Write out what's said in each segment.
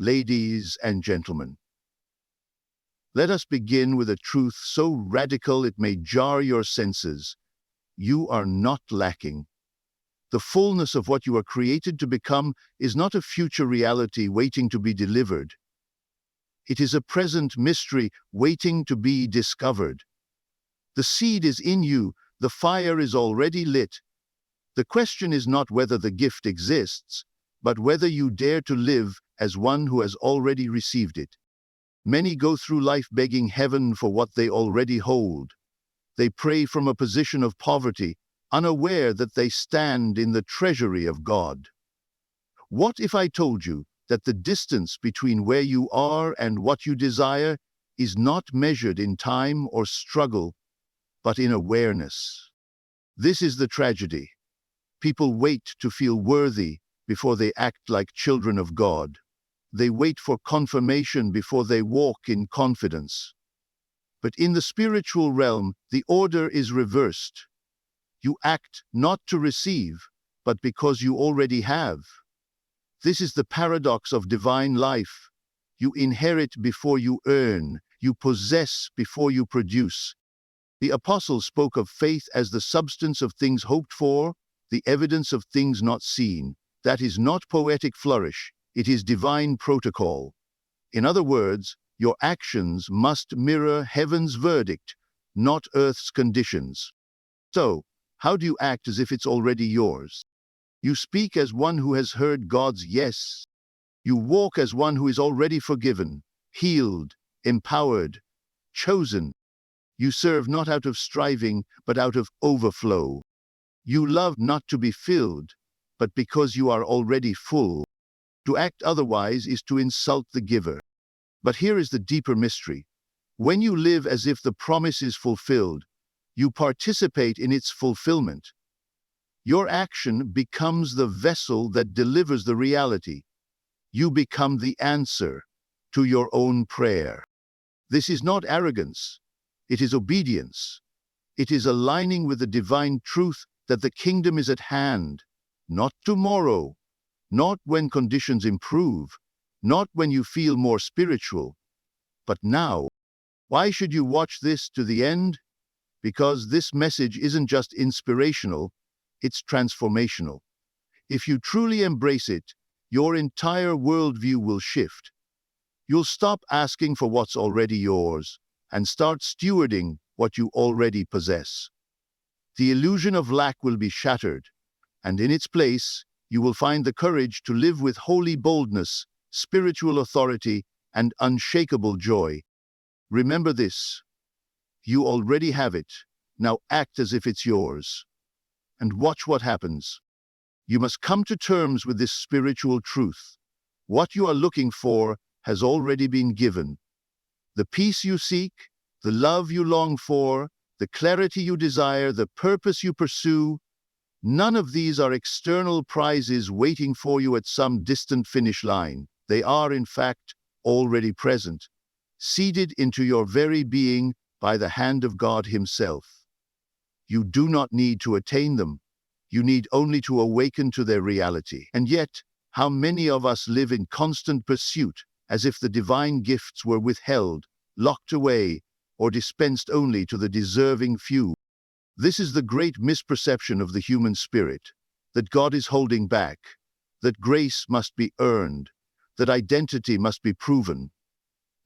Ladies and gentlemen, let us begin with a truth so radical it may jar your senses. You are not lacking. The fullness of what you are created to become is not a future reality waiting to be delivered. It is a present mystery waiting to be discovered. The seed is in you, the fire is already lit. The question is not whether the gift exists, but whether you dare to live as one who has already received it. Many go through life begging heaven for what they already hold. They pray from a position of poverty, unaware that they stand in the treasury of God. What if I told you that the distance between where you are and what you desire is not measured in time or struggle, but in awareness? This is the tragedy. People wait to feel worthy before they act like children of God. They wait for confirmation before they walk in confidence. But in the spiritual realm, the order is reversed. You act not to receive, but because you already have. This is the paradox of divine life. You inherit before you earn. You possess before you produce. The apostle spoke of faith as the substance of things hoped for, the evidence of things not seen. That is not poetic flourish. It is divine protocol. In other words, your actions must mirror heaven's verdict, not earth's conditions. So, how do you act as if it's already yours? You speak as one who has heard God's yes. You walk as one who is already forgiven, healed, empowered, chosen. You serve not out of striving, but out of overflow. You love not to be filled, but because you are already full. To act otherwise is to insult the giver. But here is the deeper mystery. When you live as if the promise is fulfilled, you participate in its fulfillment. Your action becomes the vessel that delivers the reality. You become the answer to your own prayer. This is not arrogance. It is obedience. It is aligning with the divine truth that the kingdom is at hand, not tomorrow, not when conditions improve, not when you feel more spiritual, but now. Why should you watch this to the end? Because this message isn't just inspirational, it's transformational. If you truly embrace it, your entire worldview will shift. You'll stop asking for what's already yours and start stewarding what you already possess. The illusion of lack will be shattered, and in its place, you will find the courage to live with holy boldness, spiritual authority, and unshakable joy. Remember this: you already have it. Now act as if it's yours. And watch what happens. You must come to terms with this spiritual truth. What you are looking for has already been given. The peace you seek, the love you long for, the clarity you desire, the purpose you pursue, none of these are external prizes waiting for you at some distant finish line. They are, in fact, already present, seeded into your very being by the hand of God Himself. You do not need to attain them. You need only to awaken to their reality. And yet, how many of us live in constant pursuit, as if the divine gifts were withheld, locked away, or dispensed only to the deserving few? This is the great misperception of the human spirit, that God is holding back, that grace must be earned, that identity must be proven.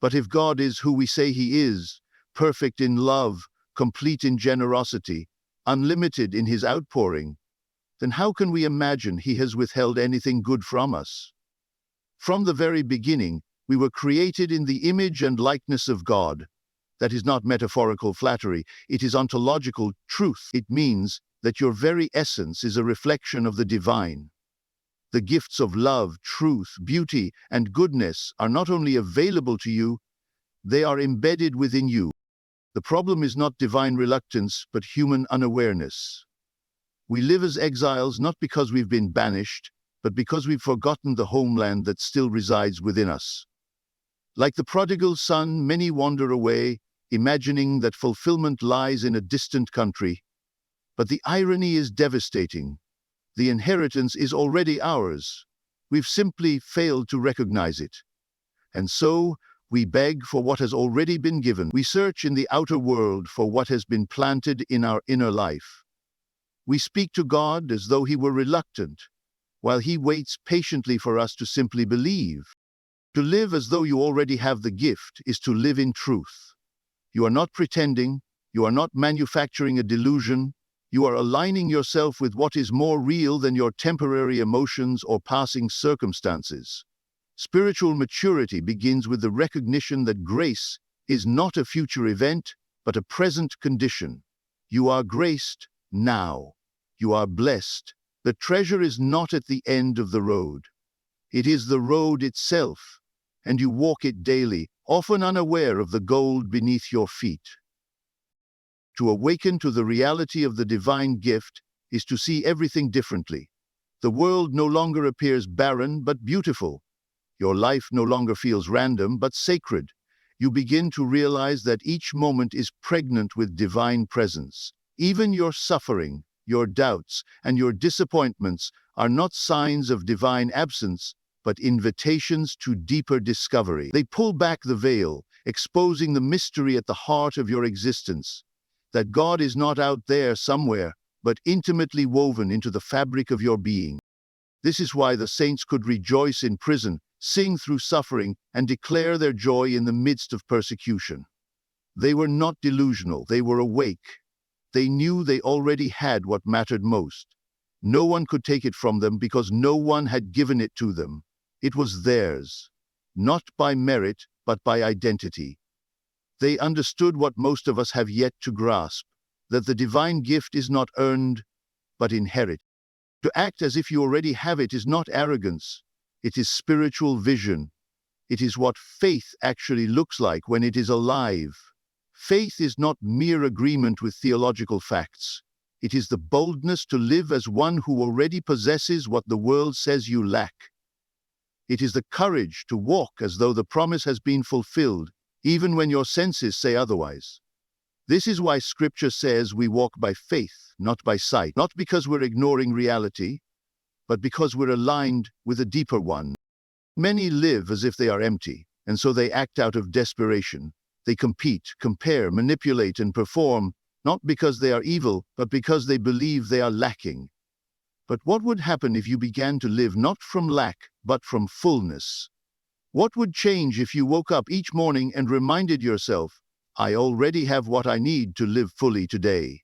But if God is who we say He is, perfect in love, complete in generosity, unlimited in His outpouring, then how can we imagine He has withheld anything good from us? From the very beginning, we were created in the image and likeness of God. That is not metaphorical flattery, it is ontological truth. It means that your very essence is a reflection of the divine. The gifts of love, truth, beauty, and goodness are not only available to you, they are embedded within you. The problem is not divine reluctance, but human unawareness. We live as exiles not because we've been banished, but because we've forgotten the homeland that still resides within us. Like the prodigal son, many wander away, imagining that fulfillment lies in a distant country. But the irony is devastating. The inheritance is already ours. We've simply failed to recognize it. And so, we beg for what has already been given. We search in the outer world for what has been planted in our inner life. We speak to God as though He were reluctant, while He waits patiently for us to simply believe. To live as though you already have the gift is to live in truth. You are not pretending, you are not manufacturing a delusion, you are aligning yourself with what is more real than your temporary emotions or passing circumstances. Spiritual maturity begins with the recognition that grace is not a future event, but a present condition. You are graced now. You are blessed. The treasure is not at the end of the road. It is the road itself, and you walk it daily, often unaware of the gold beneath your feet. To awaken to the reality of the divine gift is to see everything differently. The world no longer appears barren but beautiful. Your life no longer feels random but sacred. You begin to realize that each moment is pregnant with divine presence. Even your suffering, your doubts, and your disappointments are not signs of divine absence, but invitations to deeper discovery. They pull back the veil, exposing the mystery at the heart of your existence. That God is not out there somewhere, but intimately woven into the fabric of your being. This is why the saints could rejoice in prison, sing through suffering, and declare their joy in the midst of persecution. They were not delusional, they were awake. They knew they already had what mattered most. No one could take it from them because no one had given it to them. It was theirs, not by merit, but by identity. They understood what most of us have yet to grasp, that the divine gift is not earned, but inherited. To act as if you already have it is not arrogance. It is spiritual vision. It is what faith actually looks like when it is alive. Faith is not mere agreement with theological facts. It is the boldness to live as one who already possesses what the world says you lack. It is the courage to walk as though the promise has been fulfilled, even when your senses say otherwise. This is why Scripture says we walk by faith, not by sight, not because we're ignoring reality, but because we're aligned with a deeper one. Many live as if they are empty, and so they act out of desperation. They compete, compare, manipulate, and perform, not because they are evil, but because they believe they are lacking. But what would happen if you began to live not from lack, but from fullness? What would change if you woke up each morning and reminded yourself, I already have what I need to live fully today?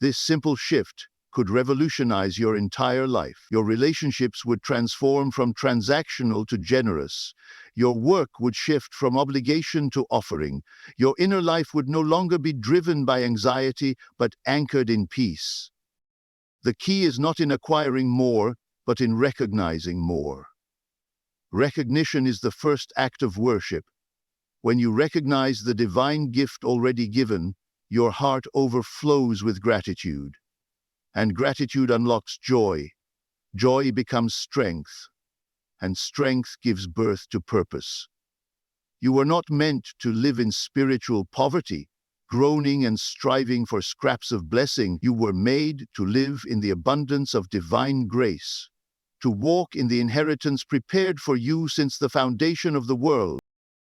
This simple shift could revolutionize your entire life. Your relationships would transform from transactional to generous. Your work would shift from obligation to offering. Your inner life would no longer be driven by anxiety, but anchored in peace. The key is not in acquiring more, but in recognizing more. Recognition is the first act of worship. When you recognize the divine gift already given, your heart overflows with gratitude. And gratitude unlocks joy. Joy becomes strength. And strength gives birth to purpose. You were not meant to live in spiritual poverty, groaning and striving for scraps of blessing. You were made to live in the abundance of divine grace, to walk in the inheritance prepared for you since the foundation of the world.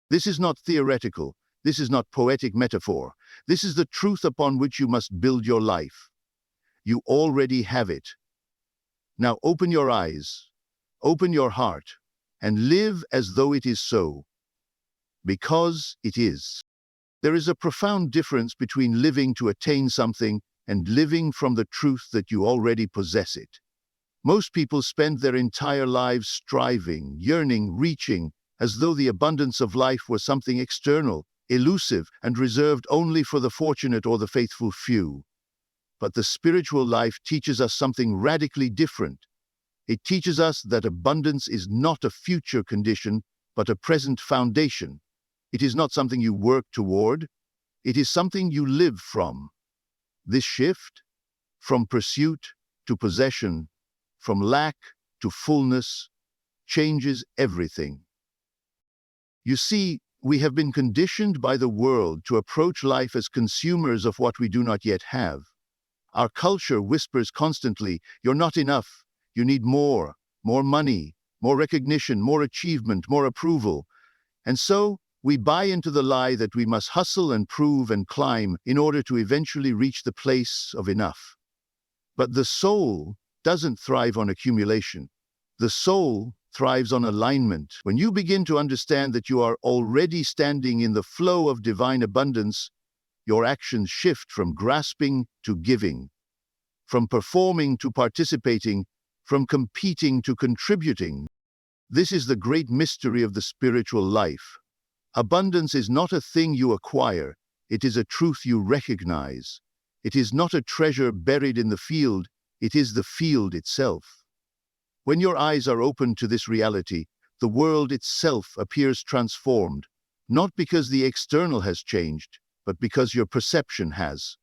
This is not theoretical. This is not poetic metaphor. This is the truth upon which you must build your life. You already have it. Now open your eyes, open your heart, and live as though it is so. Because it is. There is a profound difference between living to attain something and living from the truth that you already possess it. Most people spend their entire lives striving, yearning, reaching, as though the abundance of life were something external, elusive, and reserved only for the fortunate or the faithful few. But the spiritual life teaches us something radically different. It teaches us that abundance is not a future condition, but a present foundation. It is not something you work toward. It is something you live from. This shift, from pursuit to possession, from lack to fullness, changes everything. You see, we have been conditioned by the world to approach life as consumers of what we do not yet have. Our culture whispers constantly, you're not enough, you need more money, more recognition, more achievement, more approval. And so, we buy into the lie that we must hustle and prove and climb in order to eventually reach the place of enough. But the soul doesn't thrive on accumulation. The soul thrives on alignment. When you begin to understand that you are already standing in the flow of divine abundance, your actions shift from grasping to giving, from performing to participating, from competing to contributing. This is the great mystery of the spiritual life. Abundance is not a thing you acquire, it is a truth you recognize. It is not a treasure buried in the field, it is the field itself. When your eyes are open to this reality, the world itself appears transformed, not because the external has changed, but because your perception has.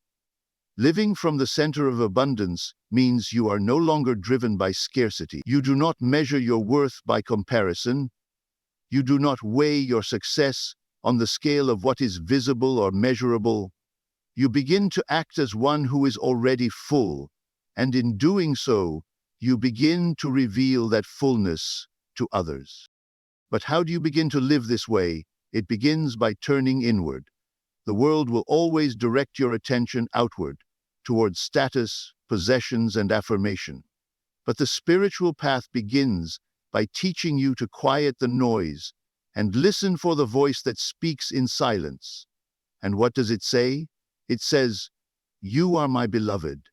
Living from the center of abundance means you are no longer driven by scarcity. You do not measure your worth by comparison. You do not weigh your success on the scale of what is visible or measurable. You begin to act as one who is already full, and in doing so, you begin to reveal that fullness to others. But how do you begin to live this way? It begins by turning inward. The world will always direct your attention outward, towards status, possessions, and affirmation. But the spiritual path begins by teaching you to quiet the noise and listen for the voice that speaks in silence. And what does it say? It says, "You are my beloved."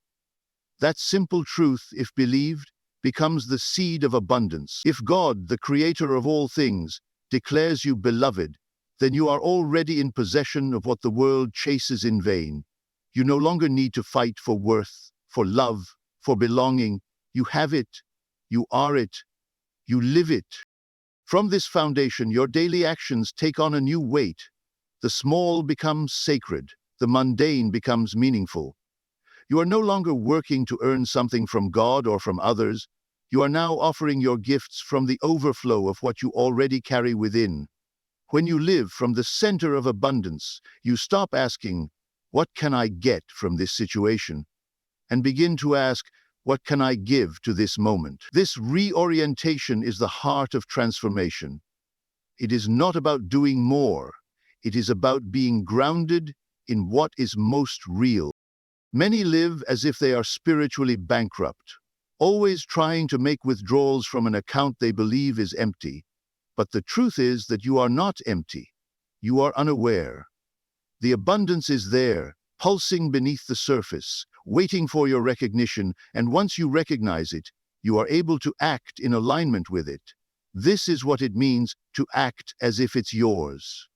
That simple truth, if believed, becomes the seed of abundance. If God, the creator of all things, declares you beloved, then you are already in possession of what the world chases in vain. You no longer need to fight for worth, for love, for belonging. You have it, you are it, you live it. From this foundation, your daily actions take on a new weight. The small becomes sacred, the mundane becomes meaningful. You are no longer working to earn something from God or from others. You are now offering your gifts from the overflow of what you already carry within. When you live from the center of abundance, you stop asking, "What can I get from this situation?" and begin to ask, "What can I give to this moment?" This reorientation is the heart of transformation. It is not about doing more. It is about being grounded in what is most real. Many live as if they are spiritually bankrupt, always trying to make withdrawals from an account they believe is empty. But the truth is that you are not empty. You are unaware. The abundance is there, pulsing beneath the surface, waiting for your recognition, and once you recognize it, you are able to act in alignment with it. This is what it means to act as if it's yours.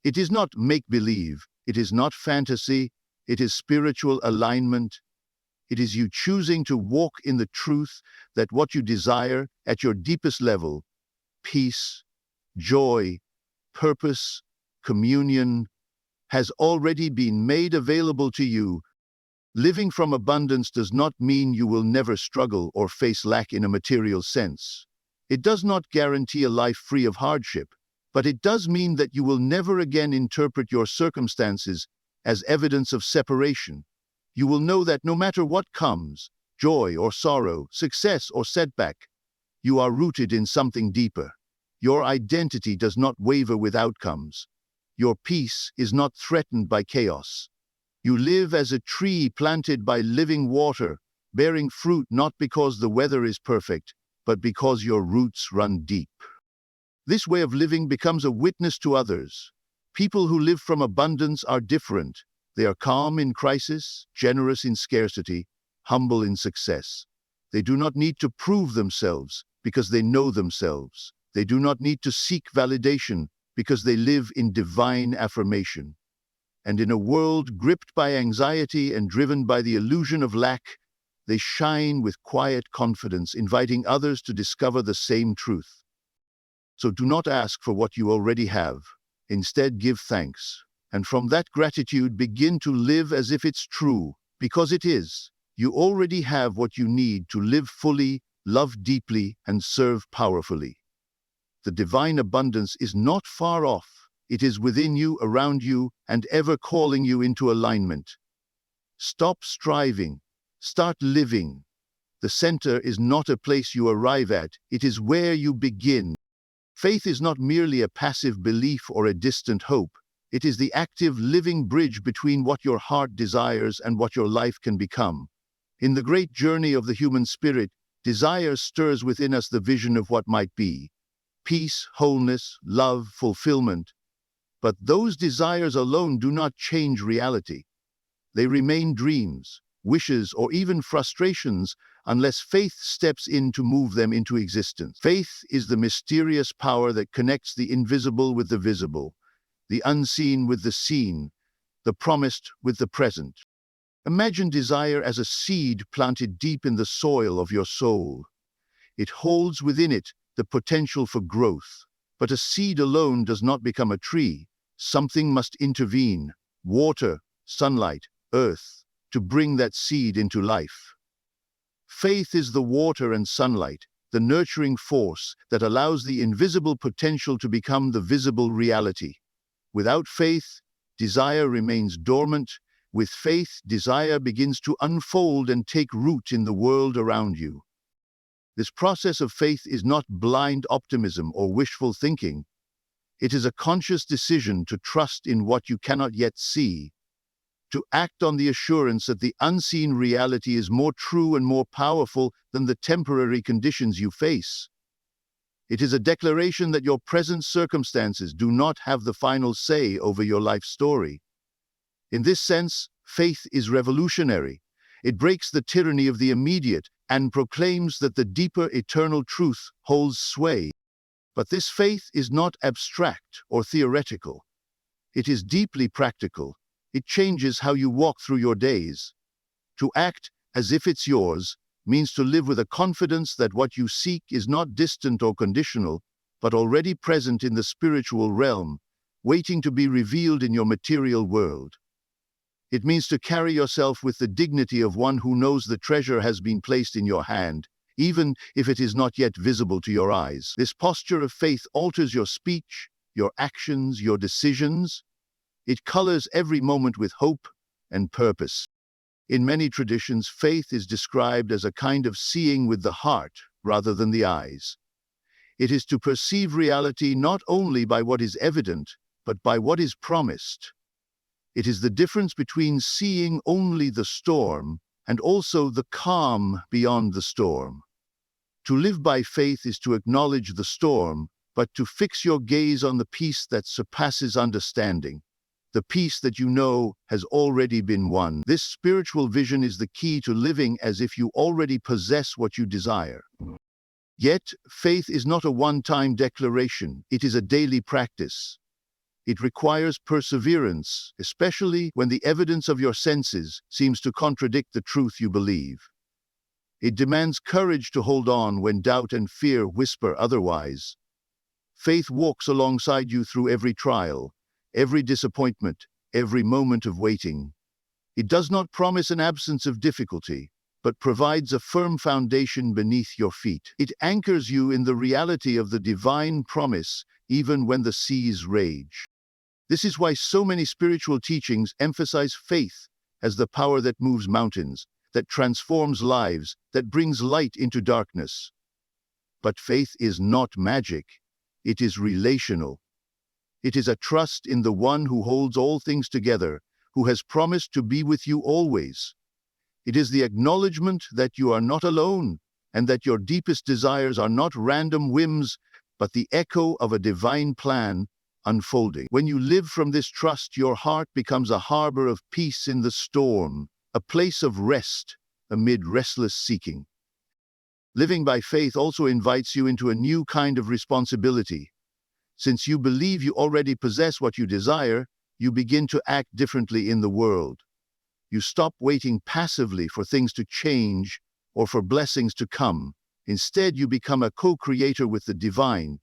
It is not make-believe, it is not fantasy, it is spiritual alignment. It is you choosing to walk in the truth that what you desire at your deepest level, peace, joy, purpose, communion, has already been made available to you. Living from abundance does not mean you will never struggle or face lack in a material sense. It does not guarantee a life free of hardship, but it does mean that you will never again interpret your circumstances as evidence of separation. You will know that no matter what comes, joy or sorrow, success or setback, you are rooted in something deeper. Your identity does not waver with outcomes. Your peace is not threatened by chaos. You live as a tree planted by living water, bearing fruit not because the weather is perfect, but because your roots run deep. This way of living becomes a witness to others. People who live from abundance are different. They are calm in crisis, generous in scarcity, humble in success. They do not need to prove themselves because they know themselves. They do not need to seek validation because they live in divine affirmation. And in a world gripped by anxiety and driven by the illusion of lack, they shine with quiet confidence, inviting others to discover the same truth. So do not ask for what you already have. Instead, give thanks. And from that gratitude, begin to live as if it's true, because it is. You already have what you need to live fully, love deeply, and serve powerfully. The divine abundance is not far off. It is within you, around you, and ever calling you into alignment. Stop striving. Start living. The center is not a place you arrive at. It is where you begin. Faith is not merely a passive belief or a distant hope. It is the active, living bridge between what your heart desires and what your life can become. In the great journey of the human spirit, desire stirs within us the vision of what might be: peace, wholeness, love, fulfillment. But those desires alone do not change reality. They remain dreams, wishes, or even frustrations unless faith steps in to move them into existence. Faith is the mysterious power that connects the invisible with the visible, the unseen with the seen, the promised with the present. Imagine desire as a seed planted deep in the soil of your soul. It holds within it the potential for growth. But a seed alone does not become a tree. Something must intervene: water, sunlight, earth, to bring that seed into life. Faith is the water and sunlight, the nurturing force that allows the invisible potential to become the visible reality. Without faith, desire remains dormant. With faith, desire begins to unfold and take root in the world around you. This process of faith is not blind optimism or wishful thinking. It is a conscious decision to trust in what you cannot yet see, to act on the assurance that the unseen reality is more true and more powerful than the temporary conditions you face. It is a declaration that your present circumstances do not have the final say over your life story. In this sense, faith is revolutionary. It breaks the tyranny of the immediate and proclaims that the deeper eternal truth holds sway. But this faith is not abstract or theoretical. It is deeply practical. It changes how you walk through your days. To act as if it's yours means to live with a confidence that what you seek is not distant or conditional, but already present in the spiritual realm, waiting to be revealed in your material world. It means to carry yourself with the dignity of one who knows the treasure has been placed in your hand, even if it is not yet visible to your eyes. This posture of faith alters your speech, your actions, your decisions. It colors every moment with hope and purpose. In many traditions, faith is described as a kind of seeing with the heart rather than the eyes. It is to perceive reality not only by what is evident, but by what is promised. It is the difference between seeing only the storm and also the calm beyond the storm. To live by faith is to acknowledge the storm, but to fix your gaze on the peace that surpasses understanding, the peace that you know has already been won. This spiritual vision is the key to living as if you already possess what you desire. Yet, faith is not a one-time declaration. It is a daily practice. It requires perseverance, especially when the evidence of your senses seems to contradict the truth you believe. It demands courage to hold on when doubt and fear whisper otherwise. Faith walks alongside you through every trial, every disappointment, every moment of waiting. It does not promise an absence of difficulty, but provides a firm foundation beneath your feet. It anchors you in the reality of the divine promise, even when the seas rage. This is why so many spiritual teachings emphasize faith as the power that moves mountains, that transforms lives, that brings light into darkness. But faith is not magic. It is relational. It is a trust in the one who holds all things together, who has promised to be with you always. It is the acknowledgement that you are not alone, and that your deepest desires are not random whims, but the echo of a divine plan unfolding. When you live from this trust, your heart becomes a harbor of peace in the storm, a place of rest amid restless seeking. Living by faith also invites you into a new kind of responsibility. Since you believe you already possess what you desire, you begin to act differently in the world. You stop waiting passively for things to change or for blessings to come. Instead, you become a co-creator with the divine,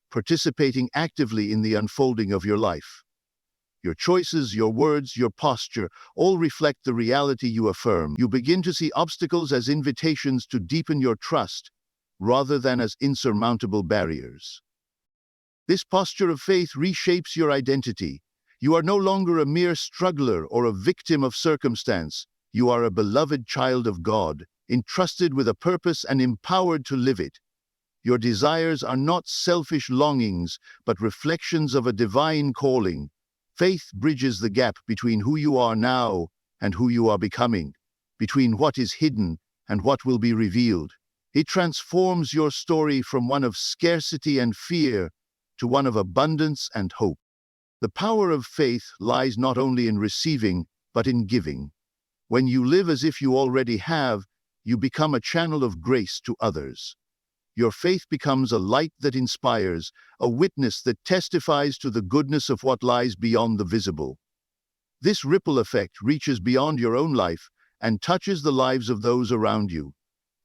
participating actively in the unfolding of your life. Your choices, your words, your posture all reflect the reality you affirm. You begin to see obstacles as invitations to deepen your trust, rather than as insurmountable barriers. This posture of faith reshapes your identity. You are no longer a mere struggler or a victim of circumstance. You are a beloved child of God, entrusted with a purpose and empowered to live it. Your desires are not selfish longings, but reflections of a divine calling. Faith bridges the gap between who you are now and who you are becoming, between what is hidden and what will be revealed. It transforms your story from one of scarcity and fear to one of abundance and hope. The power of faith lies not only in receiving, but in giving. When you live as if you already have, you become a channel of grace to others. Your faith becomes a light that inspires, a witness that testifies to the goodness of what lies beyond the visible. This ripple effect reaches beyond your own life and touches the lives of those around you.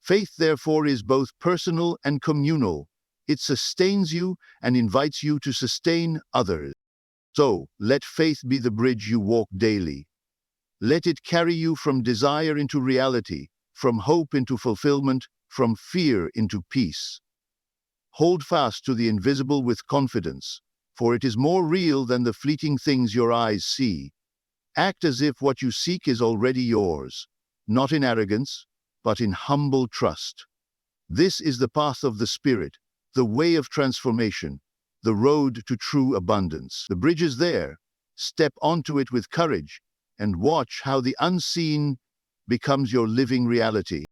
Faith, therefore, is both personal and communal. It sustains you and invites you to sustain others. So, let faith be the bridge you walk daily. Let it carry you from desire into reality, from hope into fulfillment, from fear into peace. Hold fast to the invisible with confidence, for it is more real than the fleeting things your eyes see. Act as if what you seek is already yours, not in arrogance, but in humble trust. This is the path of the Spirit, the way of transformation, the road to true abundance. The bridge is there. Step onto it with courage and watch how the unseen becomes your living reality.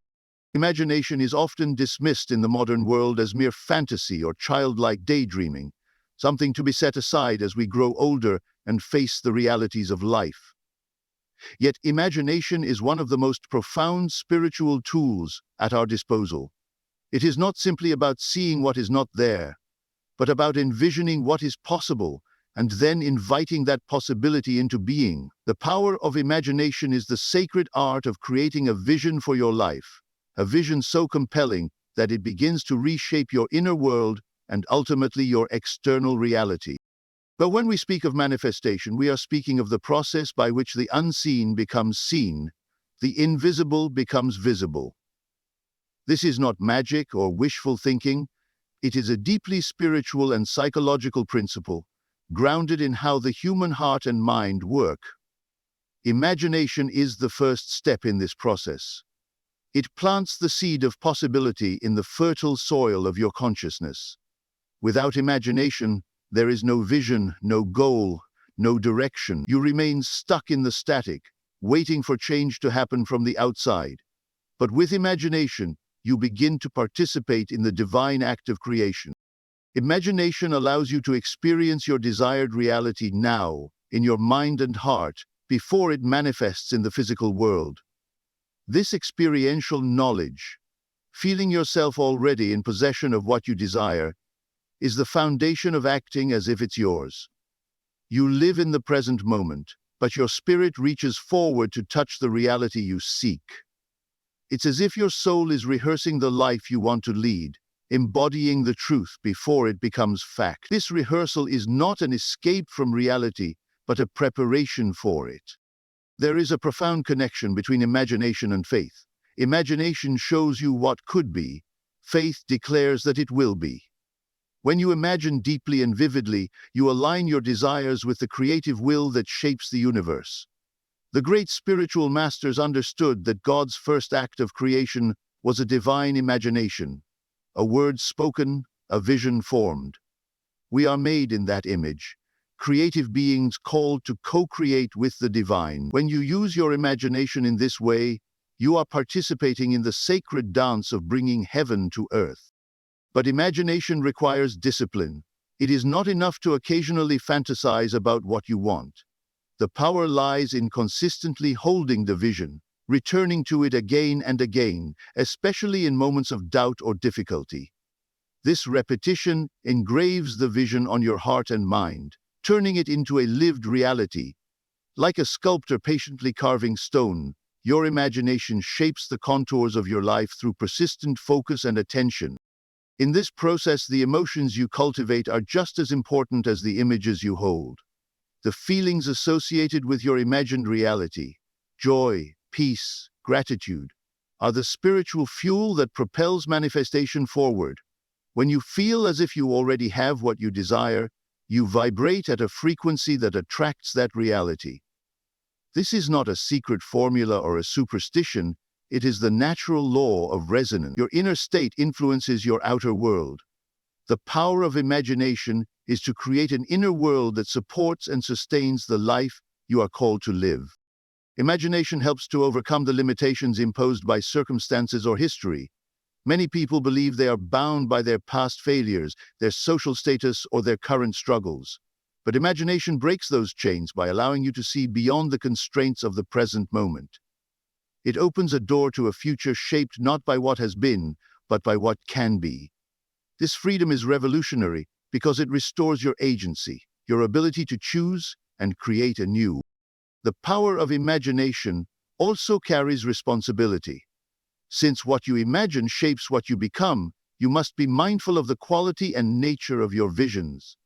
Imagination is often dismissed in the modern world as mere fantasy or childlike daydreaming, something to be set aside as we grow older and face the realities of life. Yet imagination is one of the most profound spiritual tools at our disposal. It is not simply about seeing what is not there, but about envisioning what is possible and then inviting that possibility into being. The power of imagination is the sacred art of creating a vision for your life, a vision so compelling that it begins to reshape your inner world and ultimately your external reality. But when we speak of manifestation, we are speaking of the process by which the unseen becomes seen, the invisible becomes visible. This is not magic or wishful thinking. It is a deeply spiritual and psychological principle, grounded in how the human heart and mind work. Imagination is the first step in this process. It plants the seed of possibility in the fertile soil of your consciousness. Without imagination, there is no vision, no goal, no direction. You remain stuck in the static, waiting for change to happen from the outside. But with imagination, you begin to participate in the divine act of creation. Imagination allows you to experience your desired reality now, in your mind and heart, before it manifests in the physical world. This experiential knowledge, feeling yourself already in possession of what you desire, is the foundation of acting as if it's yours. You live in the present moment, but your spirit reaches forward to touch the reality you seek. It's as if your soul is rehearsing the life you want to lead, embodying the truth before it becomes fact. This rehearsal is not an escape from reality, but a preparation for it. There is a profound connection between imagination and faith. Imagination shows you what could be. Faith declares that it will be. When you imagine deeply and vividly, you align your desires with the creative will that shapes the universe. The great spiritual masters understood that God's first act of creation was a divine imagination, a word spoken, a vision formed. We are made in that image, creative beings called to co-create with the divine. When you use your imagination in this way, you are participating in the sacred dance of bringing heaven to earth. But imagination requires discipline. It is not enough to occasionally fantasize about what you want. The power lies in consistently holding the vision, returning to it again and again, especially in moments of doubt or difficulty. This repetition engraves the vision on your heart and mind, turning it into a lived reality. Like a sculptor patiently carving stone, your imagination shapes the contours of your life through persistent focus and attention. In this process, the emotions you cultivate are just as important as the images you hold. The feelings associated with your imagined reality, joy, peace, gratitude, are the spiritual fuel that propels manifestation forward. When you feel as if you already have what you desire, you vibrate at a frequency that attracts that reality. This is not a secret formula or a superstition. It is the natural law of resonance. Your inner state influences your outer world. The power of imagination is to create an inner world that supports and sustains the life you are called to live. Imagination helps to overcome the limitations imposed by circumstances or history. Many people believe they are bound by their past failures, their social status, or their current struggles. But imagination breaks those chains by allowing you to see beyond the constraints of the present moment. It opens a door to a future shaped not by what has been, but by what can be. This freedom is revolutionary because it restores your agency, your ability to choose and create anew. The power of imagination also carries responsibility. Since what you imagine shapes what you become, you must be mindful of the quality and nature of your visions.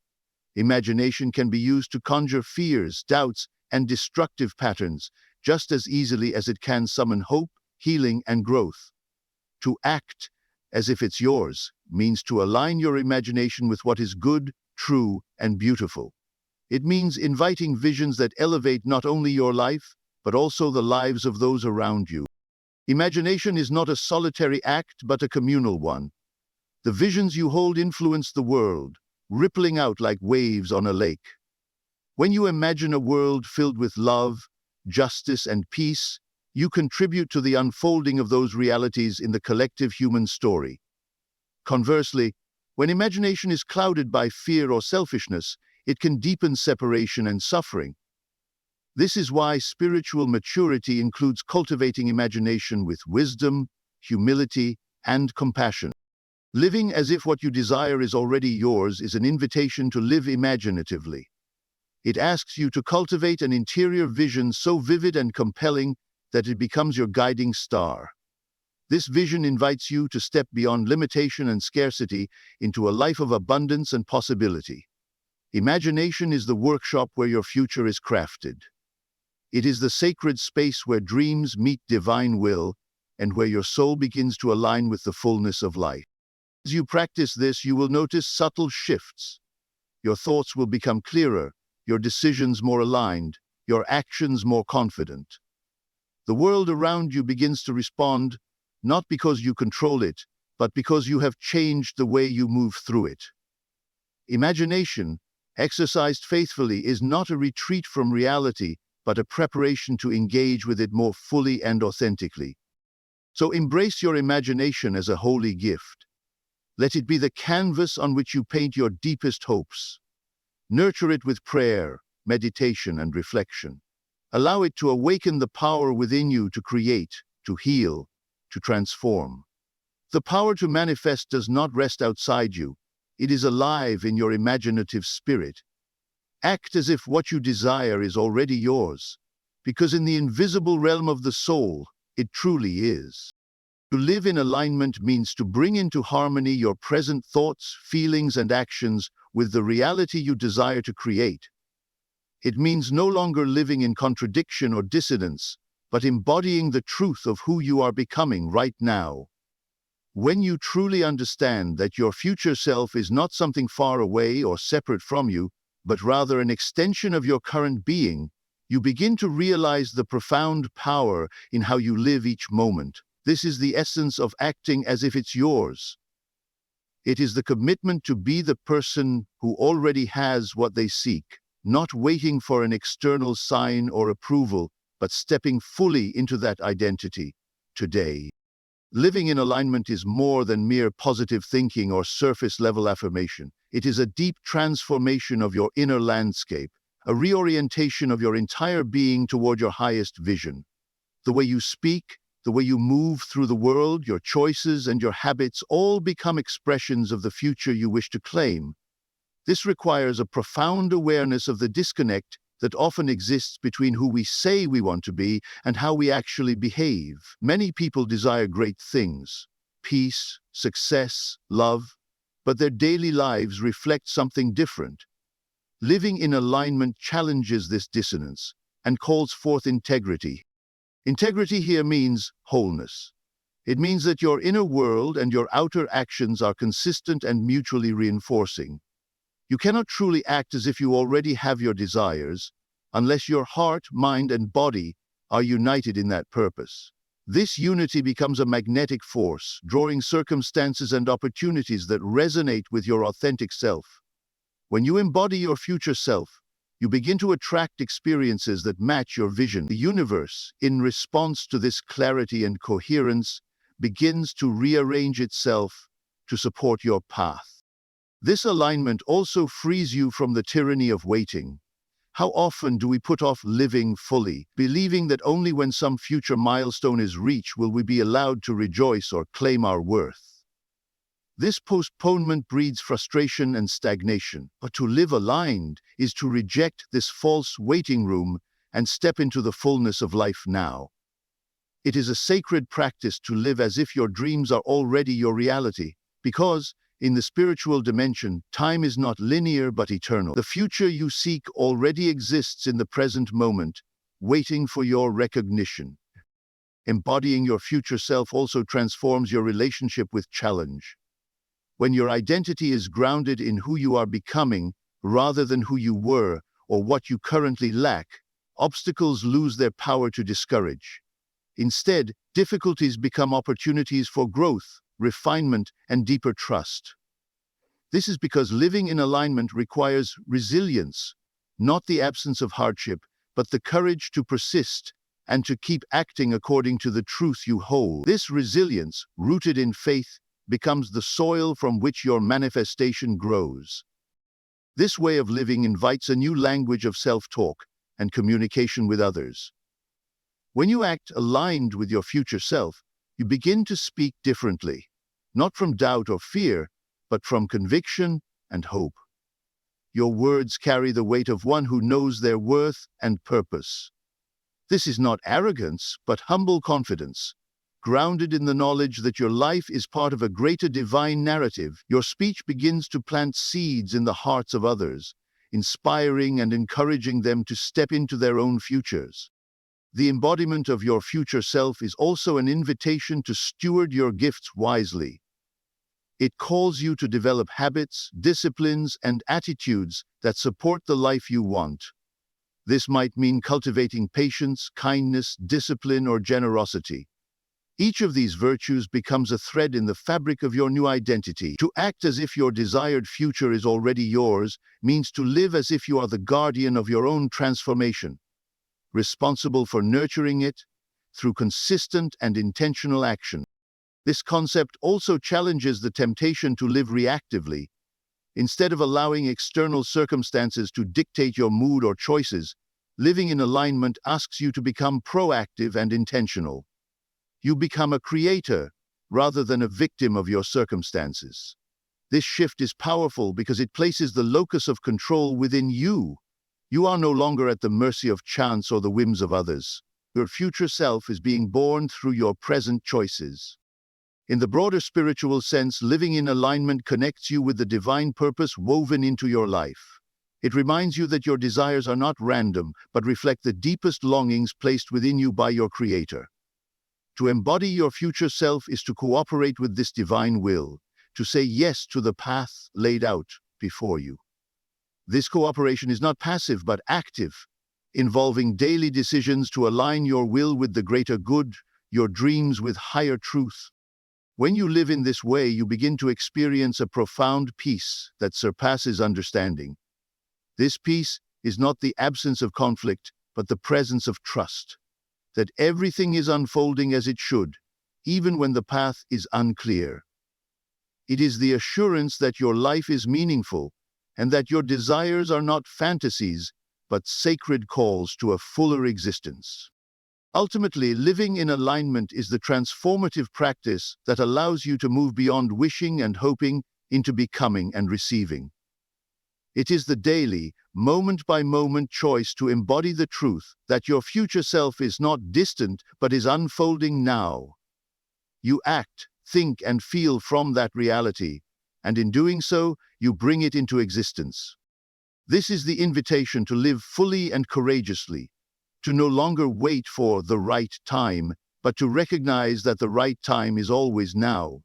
Imagination can be used to conjure fears, doubts, and destructive patterns, just as easily as it can summon hope, healing, and growth. To act as if it's yours means to align your imagination with what is good, true, and beautiful. It means inviting visions that elevate not only your life, but also the lives of those around you. Imagination is not a solitary act, but a communal one. The visions you hold influence the world, rippling out like waves on a lake. When you imagine a world filled with love, justice, and peace, you contribute to the unfolding of those realities in the collective human story. Conversely, when imagination is clouded by fear or selfishness, it can deepen separation and suffering. This is why spiritual maturity includes cultivating imagination with wisdom, humility, and compassion. Living as if what you desire is already yours is an invitation to live imaginatively. It asks you to cultivate an interior vision so vivid and compelling that it becomes your guiding star. This vision invites you to step beyond limitation and scarcity into a life of abundance and possibility. Imagination is the workshop where your future is crafted. It is the sacred space where dreams meet divine will and where your soul begins to align with the fullness of life. As you practice this, you will notice subtle shifts. Your thoughts will become clearer, your decisions more aligned, your actions more confident. The world around you begins to respond, not because you control it, but because you have changed the way you move through it. Imagination, exercised faithfully, is not a retreat from reality, but a preparation to engage with it more fully and authentically. So embrace your imagination as a holy gift. Let it be the canvas on which you paint your deepest hopes. Nurture it with prayer, meditation, and reflection. Allow it to awaken the power within you to create, to heal, to transform. The power to manifest does not rest outside you. It is alive in your imaginative spirit. Act as if what you desire is already yours, because in the invisible realm of the soul, it truly is. To live in alignment means to bring into harmony your present thoughts, feelings, and actions with the reality you desire to create. It means no longer living in contradiction or dissonance, but embodying the truth of who you are becoming right now. When you truly understand that your future self is not something far away or separate from you, but rather an extension of your current being, you begin to realize the profound power in how you live each moment. This is the essence of acting as if it's yours. It is the commitment to be the person who already has what they seek, not waiting for an external sign or approval, but stepping fully into that identity today. Living in alignment is more than mere positive thinking or surface-level affirmation. It is a deep transformation of your inner landscape, a reorientation of your entire being toward your highest vision. The way you speak, the way you move through the world, your choices and your habits all become expressions of the future you wish to claim. This requires a profound awareness of the disconnect that often exists between who we say we want to be and how we actually behave. Many people desire great things, peace, success, love, but their daily lives reflect something different. Living in alignment challenges this dissonance and calls forth integrity. Integrity here means wholeness. It means that your inner world and your outer actions are consistent and mutually reinforcing. You cannot truly act as if you already have your desires unless your heart, mind, and body are united in that purpose. This unity becomes a magnetic force, drawing circumstances and opportunities that resonate with your authentic self. When you embody your future self, you begin to attract experiences that match your vision. The universe, in response to this clarity and coherence, begins to rearrange itself to support your path. This alignment also frees you from the tyranny of waiting. How often do we put off living fully, believing that only when some future milestone is reached will we be allowed to rejoice or claim our worth? This postponement breeds frustration and stagnation, but to live aligned is to reject this false waiting room and step into the fullness of life now. It is a sacred practice to live as if your dreams are already your reality, because, in the spiritual dimension, time is not linear but eternal. The future you seek already exists in the present moment, waiting for your recognition. Embodying your future self also transforms your relationship with challenge. When your identity is grounded in who you are becoming, rather than who you were or what you currently lack, obstacles lose their power to discourage. Instead, difficulties become opportunities for growth, refinement, and deeper trust. This is because living in alignment requires resilience, not the absence of hardship, but the courage to persist and to keep acting according to the truth you hold. This resilience, rooted in faith, becomes the soil from which your manifestation grows. This way of living invites a new language of self-talk and communication with others. When you act aligned with your future self, you begin to speak differently, not from doubt or fear, but from conviction and hope. Your words carry the weight of one who knows their worth and purpose. This is not arrogance, but humble confidence. Grounded in the knowledge that your life is part of a greater divine narrative, your speech begins to plant seeds in the hearts of others, inspiring and encouraging them to step into their own futures. The embodiment of your future self is also an invitation to steward your gifts wisely. It calls you to develop habits, disciplines, and attitudes that support the life you want. This might mean cultivating patience, kindness, discipline, or generosity. Each of these virtues becomes a thread in the fabric of your new identity. To act as if your desired future is already yours means to live as if you are the guardian of your own transformation, responsible for nurturing it through consistent and intentional action. This concept also challenges the temptation to live reactively. Instead of allowing external circumstances to dictate your mood or choices, living in alignment asks you to become proactive and intentional. You become a creator rather than a victim of your circumstances. This shift is powerful because it places the locus of control within you. You are no longer at the mercy of chance or the whims of others. Your future self is being born through your present choices. In the broader spiritual sense, living in alignment connects you with the divine purpose woven into your life. It reminds you that your desires are not random, but reflect the deepest longings placed within you by your Creator. To embody your future self is to cooperate with this divine will, to say yes to the path laid out before you. This cooperation is not passive but active, involving daily decisions to align your will with the greater good, your dreams with higher truth. When you live in this way, you begin to experience a profound peace that surpasses understanding. This peace is not the absence of conflict, but the presence of trust, that everything is unfolding as it should, even when the path is unclear. It is the assurance that your life is meaningful, and that your desires are not fantasies, but sacred calls to a fuller existence. Ultimately, living in alignment is the transformative practice that allows you to move beyond wishing and hoping into becoming and receiving. It is the daily, moment-by-moment choice to embody the truth that your future self is not distant but is unfolding now. You act, think, and feel from that reality, and in doing so, you bring it into existence. This is the invitation to live fully and courageously, to no longer wait for the right time, but to recognize that the right time is always now.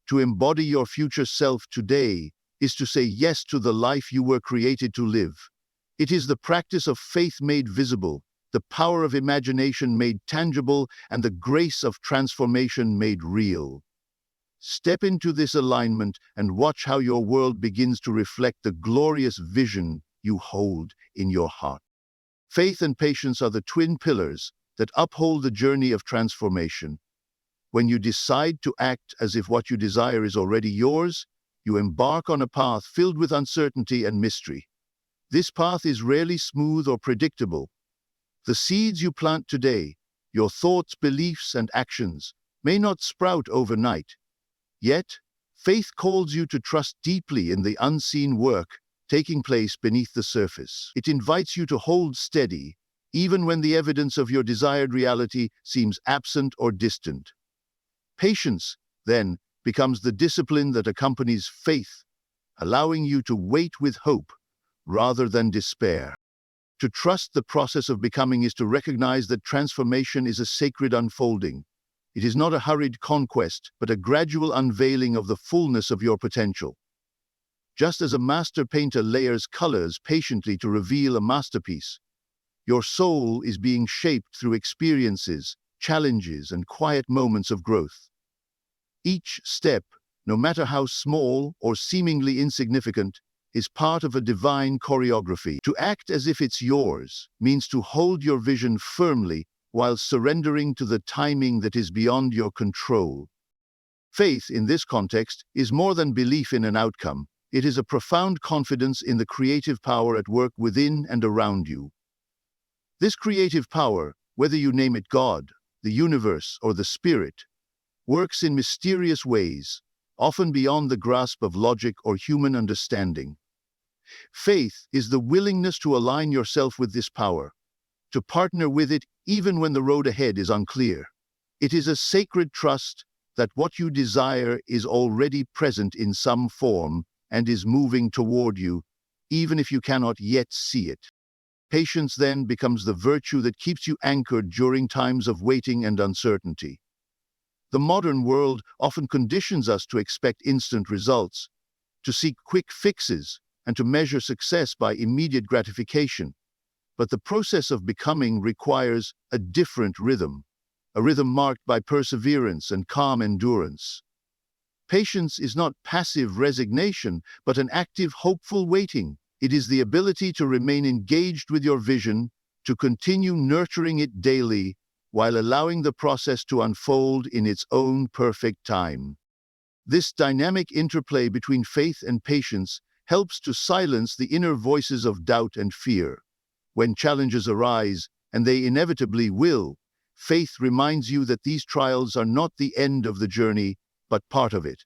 To embody your future self today is to say yes to the life you were created to live. It is the practice of faith made visible, the power of imagination made tangible, and the grace of transformation made real. Step into this alignment and watch how your world begins to reflect the glorious vision you hold in your heart. Faith and patience are the twin pillars that uphold the journey of transformation. When you decide to act as if what you desire is already yours, you embark on a path filled with uncertainty and mystery. This path is rarely smooth or predictable. The seeds you plant today, your thoughts, beliefs, and actions, may not sprout overnight. Yet, faith calls you to trust deeply in the unseen work taking place beneath the surface. It invites you to hold steady, even when the evidence of your desired reality seems absent or distant. Patience, then, becomes the discipline that accompanies faith, allowing you to wait with hope rather than despair. To trust the process of becoming is to recognize that transformation is a sacred unfolding. It is not a hurried conquest, but a gradual unveiling of the fullness of your potential. Just as a master painter layers colors patiently to reveal a masterpiece, your soul is being shaped through experiences, challenges, and quiet moments of growth. Each step, no matter how small or seemingly insignificant, is part of a divine choreography. To act as if it's yours means to hold your vision firmly while surrendering to the timing that is beyond your control. Faith, in this context, is more than belief in an outcome. It is a profound confidence in the creative power at work within and around you. This creative power, whether you name it God, the universe, or the spirit, works in mysterious ways, often beyond the grasp of logic or human understanding. Faith is the willingness to align yourself with this power, to partner with it even when the road ahead is unclear. It is a sacred trust that what you desire is already present in some form and is moving toward you, even if you cannot yet see it. Patience then becomes the virtue that keeps you anchored during times of waiting and uncertainty. The modern world often conditions us to expect instant results, to seek quick fixes, and to measure success by immediate gratification. But the process of becoming requires a different rhythm, a rhythm marked by perseverance and calm endurance. Patience is not passive resignation, but an active, hopeful waiting. It is the ability to remain engaged with your vision, to continue nurturing it daily, while allowing the process to unfold in its own perfect time. This dynamic interplay between faith and patience helps to silence the inner voices of doubt and fear. When challenges arise, and they inevitably will, faith reminds you that these trials are not the end of the journey, but part of it.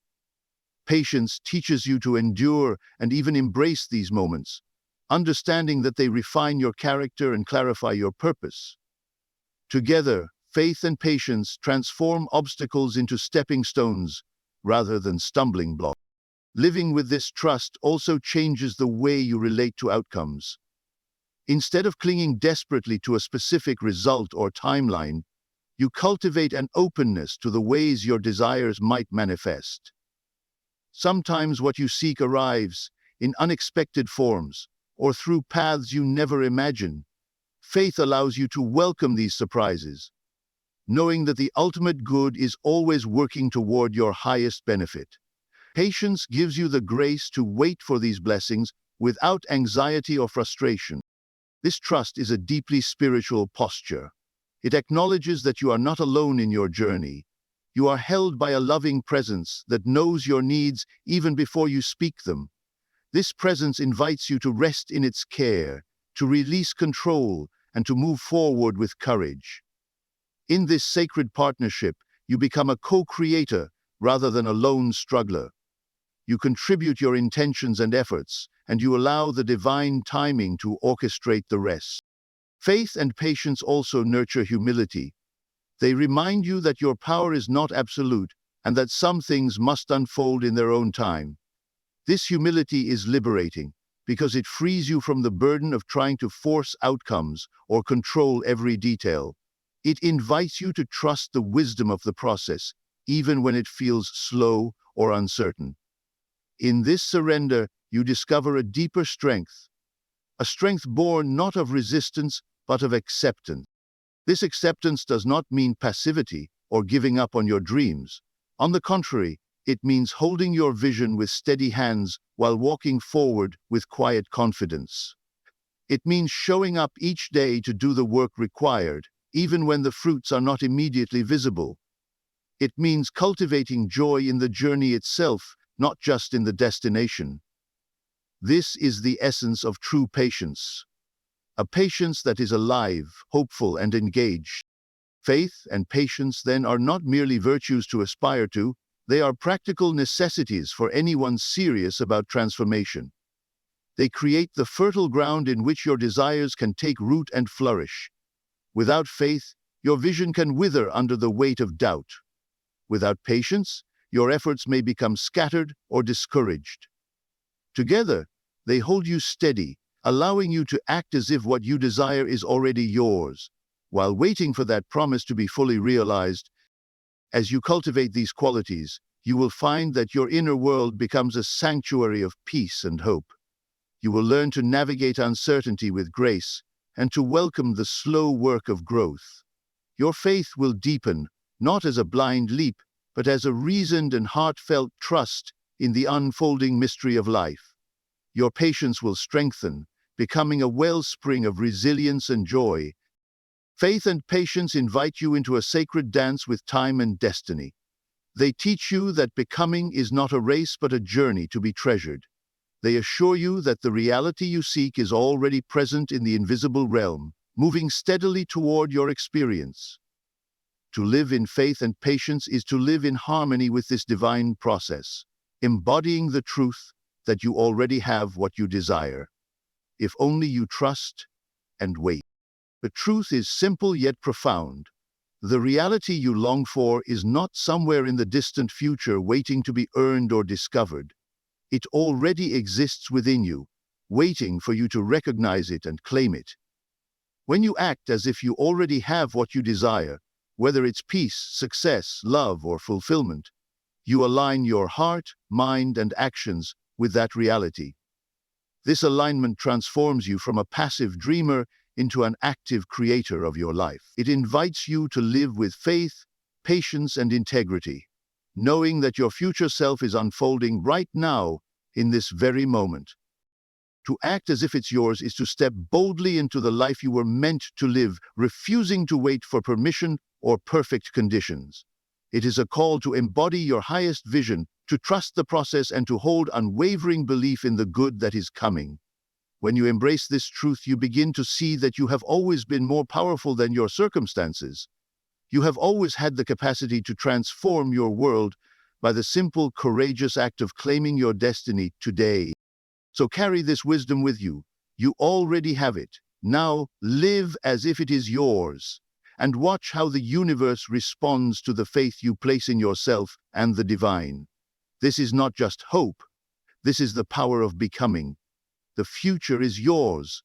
Patience teaches you to endure and even embrace these moments, understanding that they refine your character and clarify your purpose. Together, faith and patience transform obstacles into stepping stones rather than stumbling blocks. Living with this trust also changes the way you relate to outcomes. Instead of clinging desperately to a specific result or timeline, you cultivate an openness to the ways your desires might manifest. Sometimes what you seek arrives in unexpected forms or through paths you never imagined. Faith allows you to welcome these surprises, knowing that the ultimate good is always working toward your highest benefit. Patience gives you the grace to wait for these blessings without anxiety or frustration. This trust is a deeply spiritual posture. It acknowledges that you are not alone in your journey. You are held by a loving presence that knows your needs even before you speak them. This presence invites you to rest in its care, to release control, and to move forward with courage. In this sacred partnership, you become a co-creator rather than a lone struggler. You contribute your intentions and efforts, and you allow the divine timing to orchestrate the rest. Faith and patience also nurture humility. They remind you that your power is not absolute and that some things must unfold in their own time. This humility is liberating because it frees you from the burden of trying to force outcomes or control every detail. It invites you to trust the wisdom of the process, even when it feels slow or uncertain. In this surrender, you discover a deeper strength, a strength born not of resistance, but of acceptance. This acceptance does not mean passivity or giving up on your dreams. On the contrary, it means holding your vision with steady hands while walking forward with quiet confidence. It means showing up each day to do the work required, even when the fruits are not immediately visible. It means cultivating joy in the journey itself, not just in the destination. This is the essence of true patience. A patience that is alive, hopeful, and engaged. Faith and patience, then, are not merely virtues to aspire to, they are practical necessities for anyone serious about transformation. They create the fertile ground in which your desires can take root and flourish. Without faith, your vision can wither under the weight of doubt. Without patience, your efforts may become scattered or discouraged. Together, they hold you steady, allowing you to act as if what you desire is already yours, while waiting for that promise to be fully realized. As you cultivate these qualities, you will find that your inner world becomes a sanctuary of peace and hope. You will learn to navigate uncertainty with grace and to welcome the slow work of growth. Your faith will deepen, not as a blind leap, but as a reasoned and heartfelt trust in the unfolding mystery of life. Your patience will strengthen, becoming a wellspring of resilience and joy. Faith and patience invite you into a sacred dance with time and destiny. They teach you that becoming is not a race but a journey to be treasured. They assure you that the reality you seek is already present in the invisible realm, moving steadily toward your experience. To live in faith and patience is to live in harmony with this divine process, embodying the truth that you already have what you desire. If only you trust and wait. The truth is simple yet profound. The reality you long for is not somewhere in the distant future waiting to be earned or discovered. It already exists within you, waiting for you to recognize it and claim it. When you act as if you already have what you desire, whether it's peace, success, love, or fulfillment, you align your heart, mind, and actions with that reality. This alignment transforms you from a passive dreamer into an active creator of your life. It invites you to live with faith, patience, and integrity, knowing that your future self is unfolding right now, in this very moment. To act as if it's yours is to step boldly into the life you were meant to live, refusing to wait for permission or perfect conditions. It is a call to embody your highest vision, to trust the process, and to hold unwavering belief in the good that is coming. When you embrace this truth, you begin to see that you have always been more powerful than your circumstances. You have always had the capacity to transform your world by the simple, courageous act of claiming your destiny today. So carry this wisdom with you. You already have it. Now live as if it is yours, and watch how the universe responds to the faith you place in yourself and the divine. This is not just hope. This is the power of becoming. The future is yours.